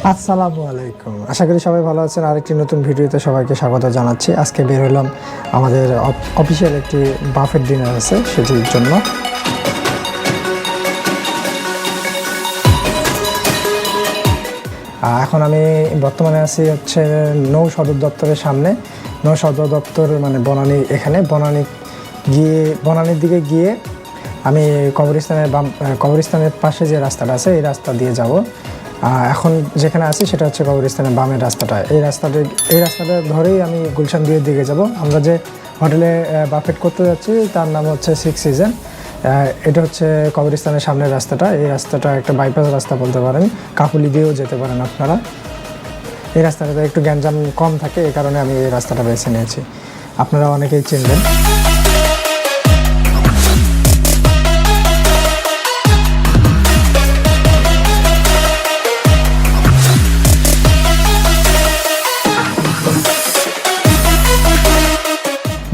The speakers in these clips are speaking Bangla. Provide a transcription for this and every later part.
আসসালামু আলাইকুম, আশা করি সবাই ভালো আছেন। আরেকটি নতুন ভিডিওতে সবাইকে স্বাগত জানাচ্ছি। আজকে বের হলাম, আমাদের অফিসিয়াল একটি বাফেট ডিনার আছে, সেটির জন্য। এখন আমি বর্তমানে আছি হচ্ছে নৌ সদর দপ্তরের সামনে। নৌ সদর দপ্তর মানে বনানী, এখানে বনানীর দিকে গিয়ে আমি কবরস্থানের পাশে যে রাস্তাটা আছে এই রাস্তা দিয়ে যাব। এখন যেখানে আছি সেটা হচ্ছে কবরস্থানের বামের রাস্তাটা। এই রাস্তাটা ধরেই আমি গুলশান 2-এর দিকে যাব। আমরা যে হোটেলে বাফেট করতে যাচ্ছি তার নাম হচ্ছে 6 সিজন। এটা হচ্ছে কবরস্থানের সামনের রাস্তাটা। এই রাস্তাটা একটা বাইপাস রাস্তা বলতে পারেন, কাকুলি দিয়েও যেতে পারেন আপনারা। এই রাস্তাটাতে একটু গ্যাঞ্জাম কম থাকে, এই কারণে আমি এই রাস্তাটা বেছে নিয়েছি। আপনারা অনেকেই চিনবেন।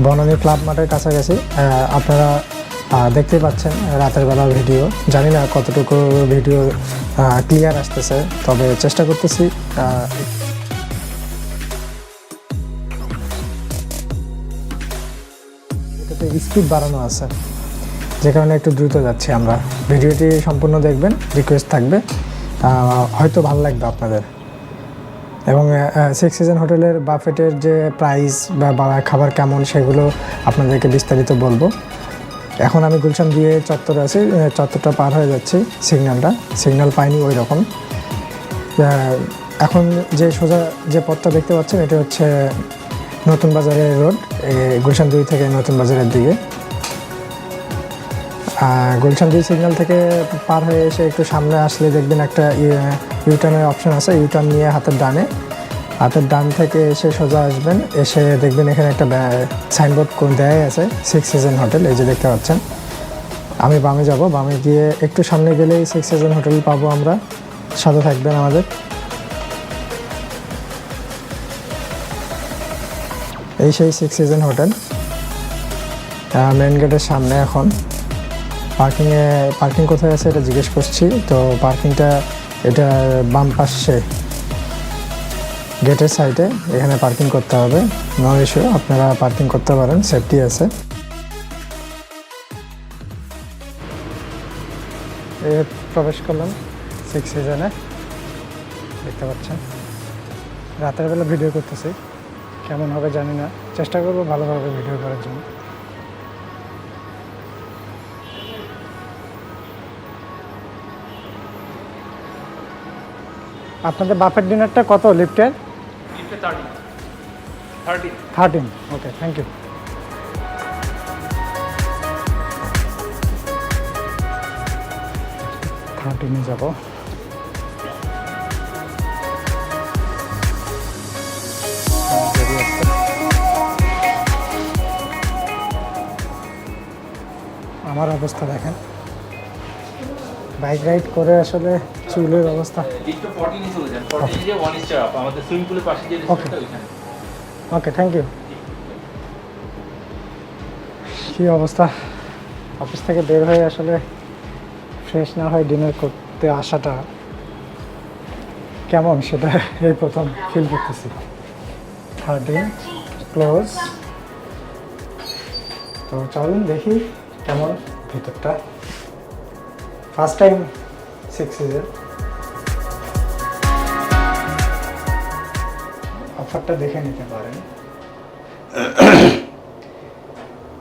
বনানী ক্লাব মাঠের কাছাকাছি। আপনারা দেখতেই পাচ্ছেন রাতের বেলার ভিডিও। জানি না কতটুকু ভিডিও ক্লিয়ার আসতেছে, তবে চেষ্টা করতেছি। এটাতে স্পিড বাড়ানো আছে, যে কারণে একটু দ্রুত যাচ্ছি আমরা। ভিডিওটি সম্পূর্ণ দেখবেন, রিকোয়েস্ট থাকবে, হয়তো ভালো লাগবে আপনাদের। এবং 6 সিজন হোটেলের বাফেটের যে প্রাইস বা খাবার কেমন সেগুলো আপনাদেরকে বিস্তারিত বলবো। এখন আমি গুলশান 2 চত্বরে আছি। চত্বরটা পার হয়ে যাচ্ছি, সিগন্যাল পাইনি ওই রকম। এখন যে সোজা যে পথটা দেখতে পাচ্ছেন এটা হচ্ছে নতুন বাজারের রোড, গুলশান 2 থেকে নতুন বাজারের দিকে। গুলশান 2 সিগন্যাল থেকে পার হয়ে এসে একটু সামনে আসলে দেখবেন একটা ইউটার্নের অপশন আছে। ইউটার্ন নিয়ে হাতের ডান থেকে এসে সোজা আসবেন। এসে দেখবেন এখানে একটা সাইনবোর্ড দেওয়াই আছে 6 সিজন হোটেল, এই যে দেখতে পাচ্ছেন। আমি বামে যাব, বামে গিয়ে একটু সামনে গেলেই 6 সিজন হোটেল পাবো আমরা। সাথে থাকবেন আমাদের। এই সেই 6 সিজন হোটেল, মেন গেটের সামনে। এখন পার্কিং কোথায় আছে এটা জিজ্ঞেস করছি। তো পার্কিংটা এটা বাম পাশে গেটের সাইডে, এখানে পার্কিং করতে হবে। নো ইস্যু, আপনারা পার্কিং করতে পারেন, সেফটি আছে। প্রবেশ করলাম 6 সিজনে, দেখতে পাচ্ছেন। রাতের বেলা ভিডিও করতেছি, কেমন হবে জানি না, চেষ্টা করবো ভালোভাবে ভিডিও করার জন্য। আপনাদের বাফেট ডিনারটা কত লিফটের? 13। ওকে, থ্যাংক ইউ। যাব। আমার অবস্থা দেখেন, বাইক রাইড করে আসলে চুলের অবস্থা। ওকে, থ্যাংক ইউ। কী অবস্থা, অফিস থেকে বের হয়ে আসলে ফ্রেশ না হয় ডিনার করতে আসাটা কেমন সেটা এই প্রথম ফিল করতেছি। 13 ক্লোজ। তো চলুন দেখি কেমন ভিতরটা। First time 6 season. অফারটা দেখে নিতে পারেন।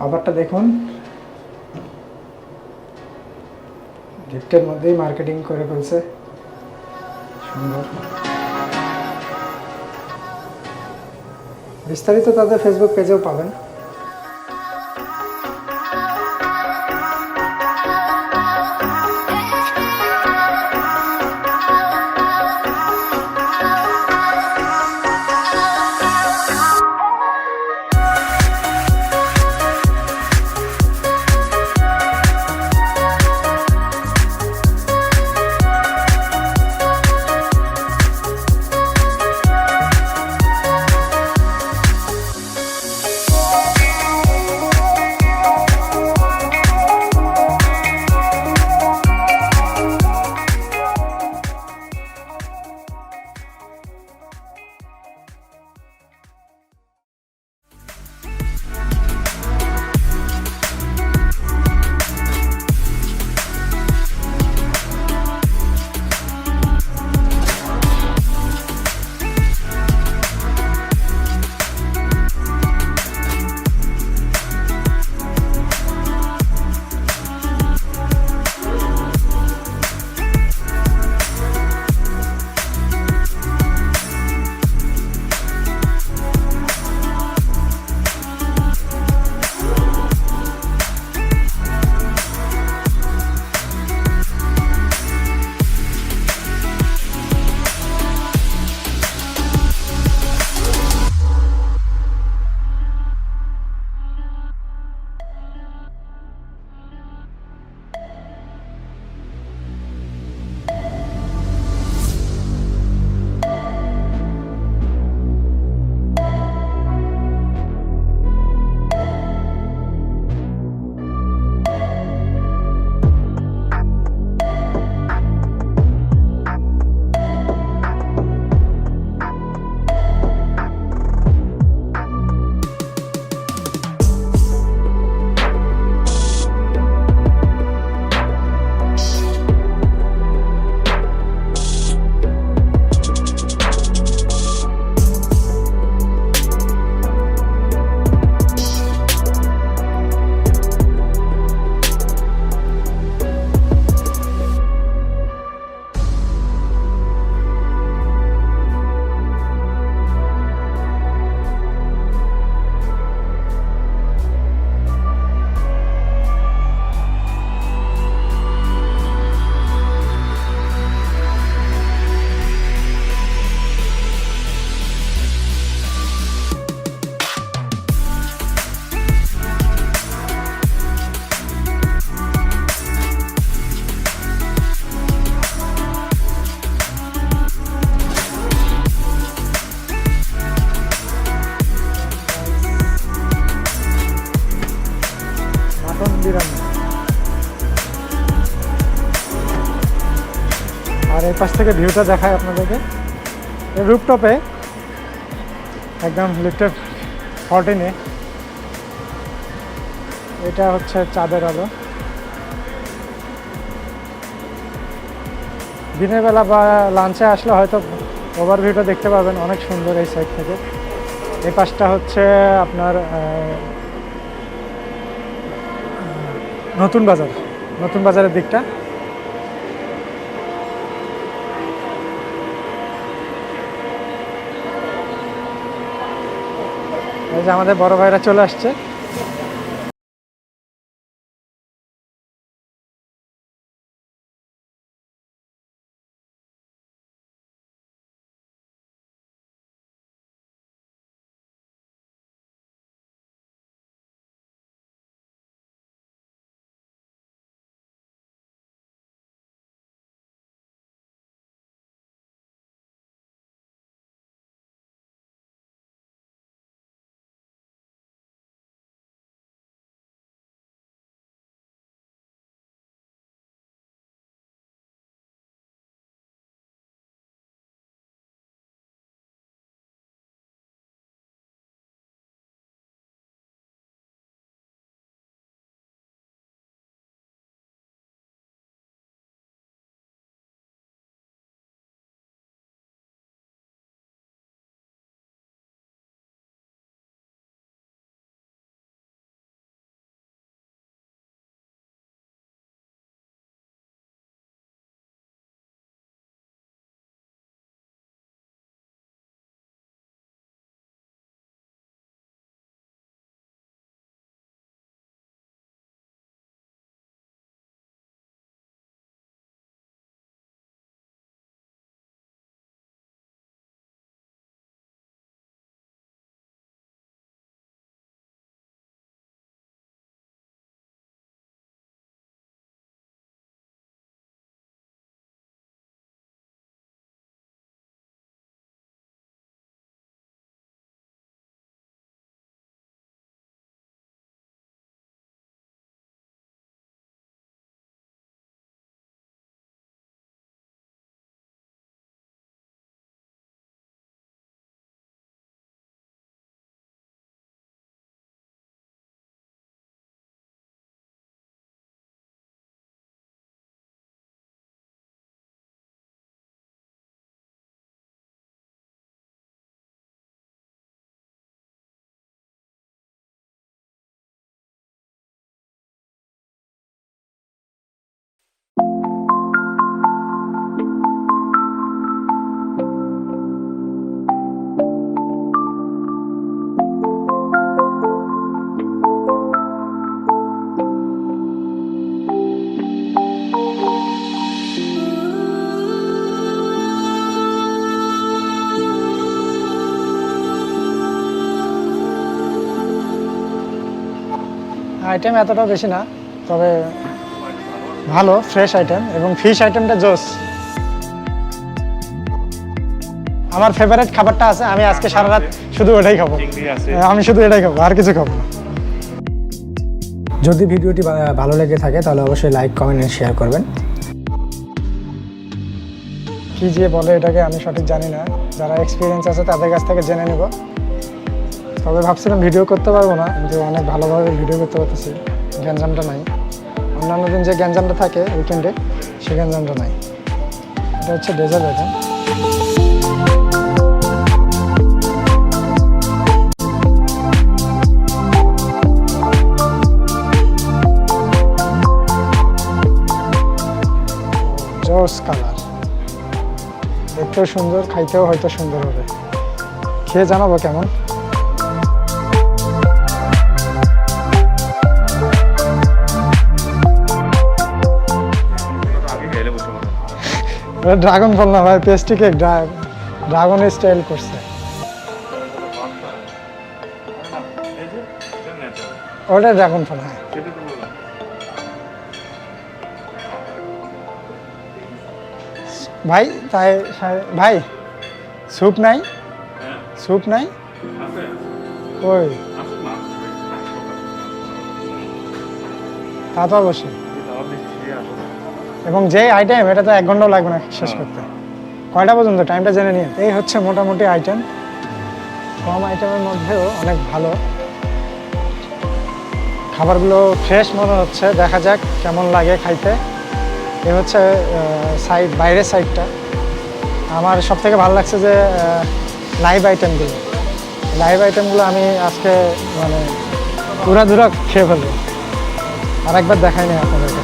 অফারটা দেখুন, গিফটের মধ্যেই মার্কেটিং করে ফেলছে, সুন্দর। বিস্তারিত তাদের ফেসবুক পেজেও পাবেন। আর এই পাশ থেকে ভিউটা দেখায় আপনাদেরকে। রুফটপে একদম লিফটের 14-এ এটা হচ্ছে চাঁদের আলো। দিনের বেলা বা লাঞ্চে আসলে হয়তো ওভারভিউটা দেখতে পাবেন, অনেক সুন্দর এই সাইড থেকে। এই পাশটা হচ্ছে আপনার নতুন বাজারের দিকটা। এই যে আমাদের বড় ভাইরা চলে আসছে। আইটেম এতটাও বেশি না, তবে ভালো ফ্রেশ আইটেম, এবং ফিশ আইটেমটা জোস। আমার ফেভারিট খাবারটা আছে, আমি আজকে সারা রাত শুধু এটাই খাবো। আমি শুধু এটাই খাবো, আর কিছু খাবো না। যদি ভিডিওটি ভালো লেগে থাকে তাহলে অবশ্যই লাইক, কমেন্ট এন্ড শেয়ার করবেন। কি যে বলে এটাকে আমি সঠিক জানি না, যারা এক্সপিরিয়েন্স আছে তাদের কাছ থেকে জেনে নেব। তবে ভাবছিলাম ভিডিও করতে পারবো না, কিন্তু অনেক ভালোভাবে ভিডিও করতে পারতেছি, গ্যাঞ্জামটা নাই। অন্যান্য দিন যে গ্যাঞ্জামটা থাকে উইকেন্ডে, সে গ্যাঞ্জামটা নাই। এটা হচ্ছে ডেজার্ট আইটেম। জোস কালার, দেখতেও সুন্দর, খাইতেও হয়তো সুন্দর হবে। খেয়ে জানাবো কেমন। ড্রাগন ফল না ভাই, পেস্ট্রি কেক, ড্রাগনের স্টাইল করছে। ওটা ড্রাগন ফল। হ্যাঁ ভাই, তাই ভাই স্যুপ নাই? স্যুপ নাই? ওই তা তো অবশ্যই। এবং যে আইটেম এটা তো 1 ঘন্টাও লাগবে না শেষ করতে। কয়টা পর্যন্ত টাইমটা জেনে নিয়ে, এই হচ্ছে মোটামুটি আইটেম। কম আইটেমের মধ্যেও অনেক ভালো খাবারগুলো, ফ্রেশ মনে হচ্ছে। দেখা যাক কেমন লাগে খাইতে। এই হচ্ছে সাইড, বাইরের সাইডটা। আমার সব থেকে ভালো লাগছে যে লাইভ আইটেমগুলো আমি আজকে মানে পুরাধুরা খেয়ে ফেলবো। আর একবার দেখাইনি আপনাদেরকে।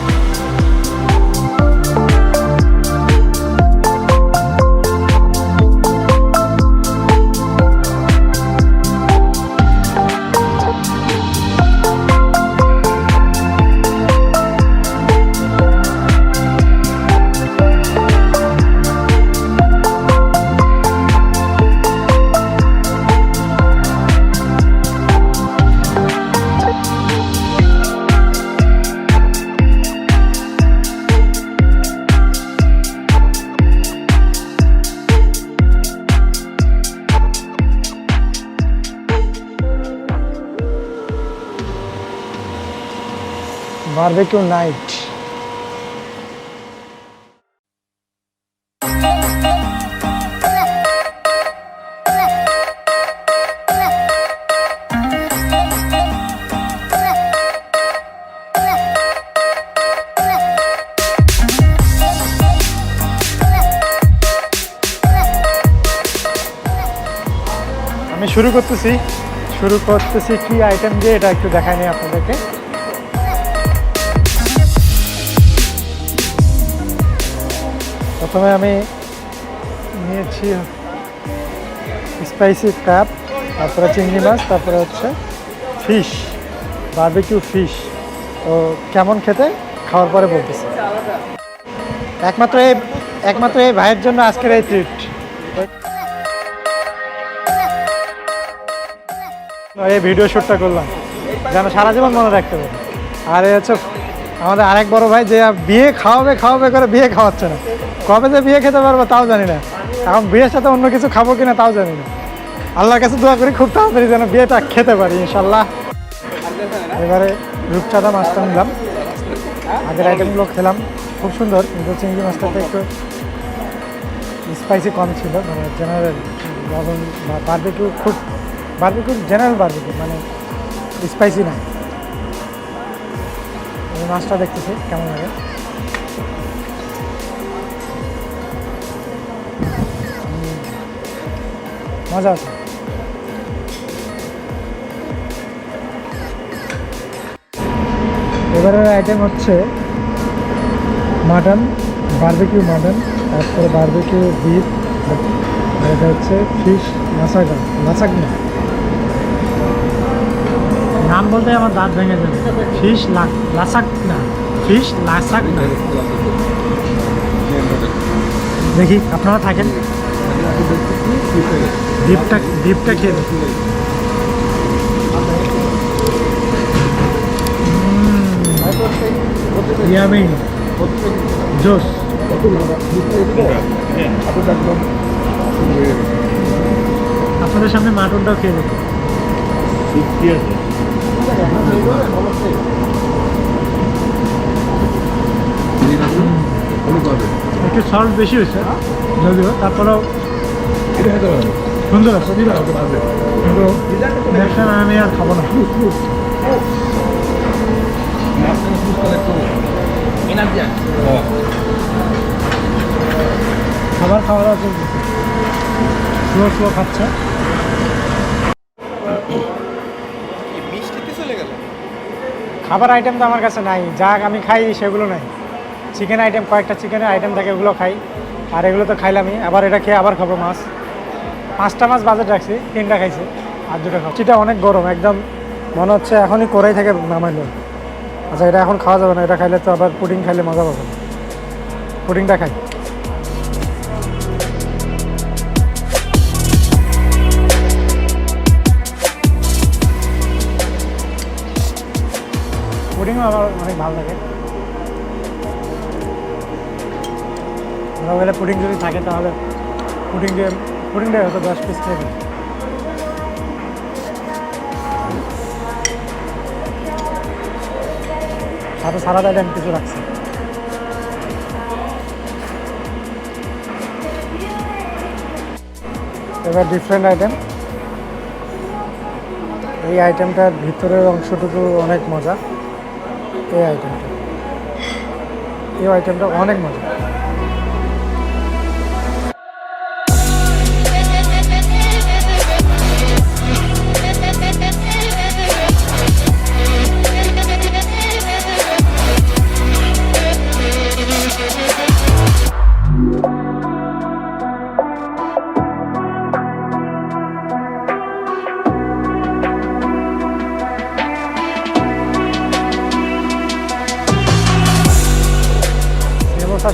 Barbecue night. আমি শুরু করতেছি কি আইটেম দিয়ে, এটা একটু দেখাই নিই আপনাদেরকে। প্রথমে আমি নিয়েছি স্পাইসি ক্র্যাব, তারপরে চিংড়ি মাছ, তারপরে হচ্ছে ফিশ, বারবিকিউ ফিশ। তো কেমন খেতে খাওয়ার পরে বলতেছি। একমাত্র এই ভাইয়ের জন্য আজকের এই ট্রিট। এই ভিডিও শ্যুটটা করলাম যেন সারা জীবন মনে রাখতে পারে। আর এই হচ্ছে আমাদের আরেক বড় ভাই, যে বিয়ে খাওয়াবে করে বিয়ে খাওয়াচ্ছে না। কবে যে বিয়ে খেতে পারবো তাও জানি না। এখন বিয়ের সাথে অন্য কিছু খাবো কিনা তাও জানি না। আল্লাহর কাছে দোয়া করি খুব তাড়াতাড়ি যেন বিয়েটা খেতে পারি ইনশাল্লাহ। এবারে রূপচাঁদা মাছটা নিলাম। আগের আইটেমগুলো খেলাম, খুব সুন্দর, কিন্তু চিংড়ি মাছটাতে একটু স্পাইসি কম ছিল। মানে জেনারেল লবণ বা বারবিকিউ জেনারেল বারবিকিউ, মানে স্পাইসি না। মাছটা দেখতেছি কেমন লাগে। মজা আছে। এবারের আইটেম হচ্ছে মাটন, বারবিকিউ মাটন, তারপরে বারবিকিউ বিফ, আর এটা হচ্ছে ফিশ লাসাগনা। নাম বলতে আমার দাঁত ভেঙে যাবে। ফিশ লাসাগনা। দেখি আপনারা থাকেন, ডিপটা খেয়ে দেখি। ইয়ামি জোস। আপনাদের সামনে মাটনটাও খেয়ে দেখি। একটু সল্ট বেশি হয়েছে যদিও, তারপরেও সুন্দর আছে। কিন্তু নেক্সট টাইম আমি আর খাবো না। খাবার খাওয়া দাওয়া চলছে, স্লো খাচ্ছে। খাবার আইটেম তো আমার কাছে নাই, যা আমি খাই সেগুলো নাই। চিকেন আইটেম, কয়েকটা চিকেনের আইটেম থাকে, ওগুলো খাই। আর এগুলো তো খাইলামই, আবার এটা খেয়ে আবার খাবো মাছ। 5টা মাছ বাজেট রাখছি, 3টা খাইছি আর 2টা খাবো। সেটা অনেক গরম, একদম মনে হচ্ছে এখনই করেই থেকে নামাইলো। আচ্ছা, এটা এখন খাওয়া যাবে না, এটা খাইলে তো আবার পুডিং খাইলে মজা পাবে না। পুডিংটা খাই। পুডিংও আমার অনেক ভালো লাগে। ওগুলো পুডিং যদি থাকে তাহলে পুডিং দিয়ে হয়তো 10 পিস খেয়ে দিই। সাথে সালাদ আইটেম কিছু রাখছি। এবার ডিফারেন্ট আইটেম। এই আইটেমটার ভিতরের অংশটুকু অনেক মজা। এই আইটেমটা অনেক মজা।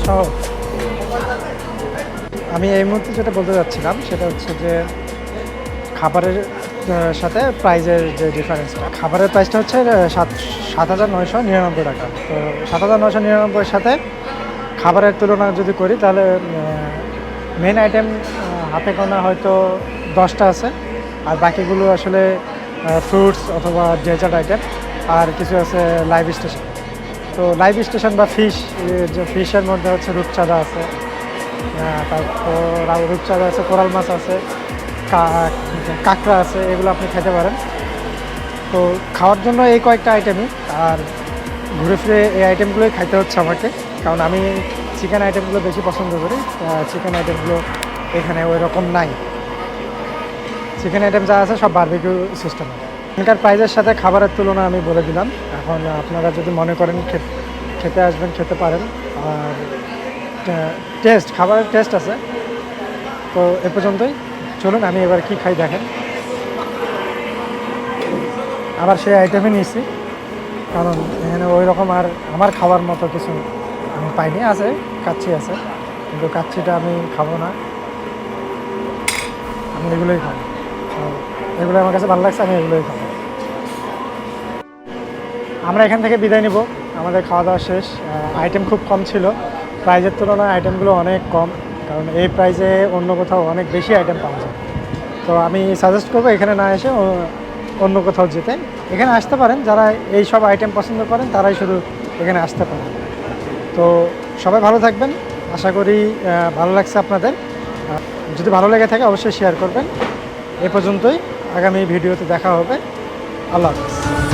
সহ আমি এই মুহূর্তে যেটা বলতে যাচ্ছিলাম সেটা হচ্ছে যে খাবারের সাথে প্রাইজের যে ডিফারেন্সটা। খাবারের প্রাইসটা হচ্ছে 7,999 টাকা। তো 7,999-এর সাথে খাবারের তুলনা যদি করি তাহলে মেন আইটেম হাতে গোনা হয়তো 10টা আছে, আর বাকিগুলো আসলে ফ্রুটস অথবা ডেজার্ট আইটেম, আর কিছু আছে লাইভ স্টেশন। তো লাইভ স্টেশন বা ফিশের মধ্যে হচ্ছে রূপচাঁদা আছে, তারপর রূপচাঁদা আছে, কোরাল মাছ আছে, কাঁকড়া আছে, এগুলো আপনি খেতে পারেন। তো খাওয়ার জন্য এই কয়েকটা আইটেমই, আর ঘুরে ফিরে এই আইটেমগুলোই খাইতে হচ্ছে আমাকে, কারণ আমি চিকেন আইটেমগুলো বেশি পছন্দ করি। চিকেন আইটেমগুলো এখানে ওই রকম নাই। চিকেন আইটেম যা আছে সব বারবিকিউ সিস্টেমে। এখানকার প্রাইজের সাথে খাবারের তুলনা আমি বলে দিলাম। এখন আপনারা যদি মনে করেন খেতে আসবেন, খেতে পারেন। আর খাবারের টেস্ট আছে। তো এ পর্যন্তই, চলুন আমি এবার কি খাই দেখেন। আবার সেই আইটেমই নিয়েছি, কারণ এখানে ওই রকম আর আমার খাওয়ার মতো কিছু আমি পাইনি। আছে কাচ্চি আছে, কিন্তু কাচ্চিটা আমি খাবো না, আমি এগুলোই খাবো। এগুলো আমার কাছে ভালো লাগছে, আমি এগুলোই খাবো। আমরা এখান থেকে বিদায় নিব, আমাদের খাওয়া দাওয়া শেষ। আইটেম খুব কম ছিল, প্রাইজের তুলনায় আইটেমগুলো অনেক কম, কারণ এই প্রাইজে অন্য কোথাও অনেক বেশি আইটেম পাওয়া যায়। তো আমি সাজেস্ট করবো এখানে না এসে অন্য কোথাও যেতে। এখানে আসতে পারেন, যারা এই সব আইটেম পছন্দ করেন তারাই শুধু এখানে আসতে পারেন। তো সবাই ভালো থাকবেন, আশা করি ভালো লাগছে আপনাদের। যদি ভালো লেগে থাকে অবশ্যই শেয়ার করবেন। এ পর্যন্তই, আগামী ভিডিওতে দেখা হবে। আল্লাহ হাফেজ।